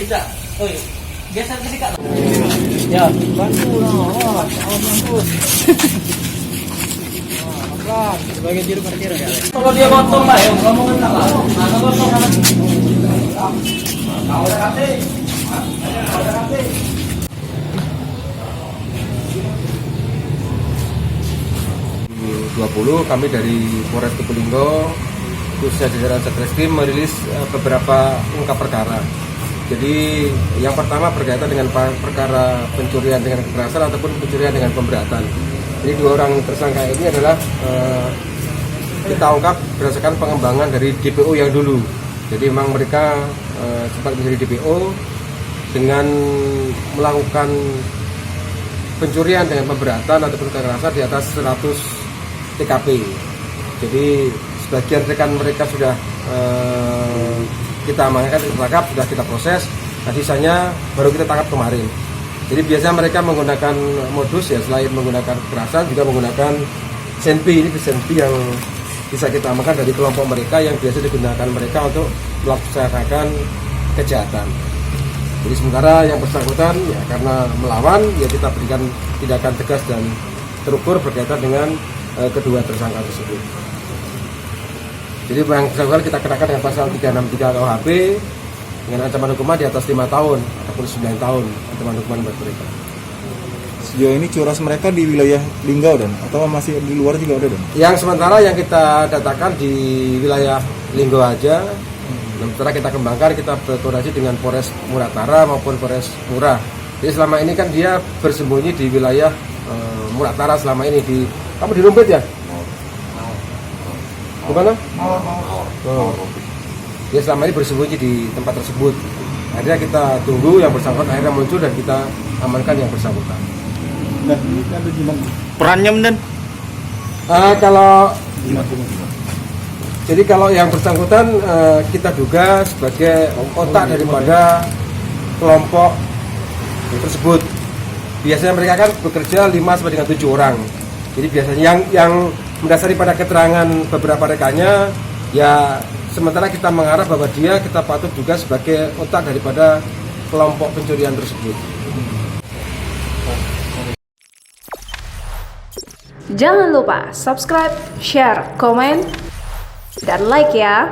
Bisa. Oh iya. Geser ke sikat. Ya, bantu noh. Wah, bantu. Pelan, sebagai juru parkir ya. Kalau dia potong lah ya, kamu kan salah. Mana potong kan? Kau udah kasih. Kau udah kasih. 2020 kami dari Polres Probolinggo khususnya jajaran Satreskrim merilis beberapa ungkap perkara. Jadi yang pertama berkaitan dengan perkara pencurian dengan kekerasan ataupun pencurian dengan pemberatan. Jadi dua orang tersangka ini adalah kita ungkap berdasarkan pengembangan dari DPO yang dulu. Jadi memang mereka sempat menjadi DPO dengan melakukan pencurian dengan pemberatan ataupun kekerasan di atas 100 TKP. Jadi sebagian rekan mereka sudah kita amankan, ditangkap, sudah kita proses. Nah, sisanya baru kita tangkap kemarin. Jadi biasanya mereka menggunakan modus ya, selain menggunakan kekerasan juga menggunakan senpi. Ini senpi yang bisa kita amankan dari kelompok mereka yang biasa digunakan mereka untuk melaksanakan kejahatan. Jadi sementara yang bersangkutan ya karena melawan ya kita berikan tindakan tegas dan terukur berkaitan dengan kedua tersangka tersebut. Jadi yang bersangkutan kita kenakan dengan pasal 363 KUHP dengan ancaman hukuman di atas 5 tahun ataupun 9 tahun ancaman hukuman buat mereka. Sejauh ini curas mereka di wilayah Linggau dan atau masih di luar juga ada dan? Yang sementara yang kita datakan di wilayah Linggau aja. Sementara kita kembangkan, kita berkoordinasi dengan Polres Muratara maupun Polres Murah. Jadi selama ini kan dia bersembunyi di wilayah Muratara selama ini di kamu di Rumpit ya? Gimana? Oh. Dia selama ini bersembunyi di tempat tersebut. Akhirnya kita tunggu yang bersangkutan akhirnya muncul dan kita amankan yang bersangkutan. Nah, ini ada gimana? Perannya dan Jadi kalau yang bersangkutan kita duga sebagai otak daripada kelompok tersebut. Biasanya mereka kan bekerja 5 sampai dengan 7 orang. Jadi biasanya yang mendasari pada keterangan beberapa rekannya ya sementara kita mengarah bahwa kita patut juga sebagai otak daripada kelompok pencurian tersebut. Jangan lupa subscribe, share, komen, dan like ya.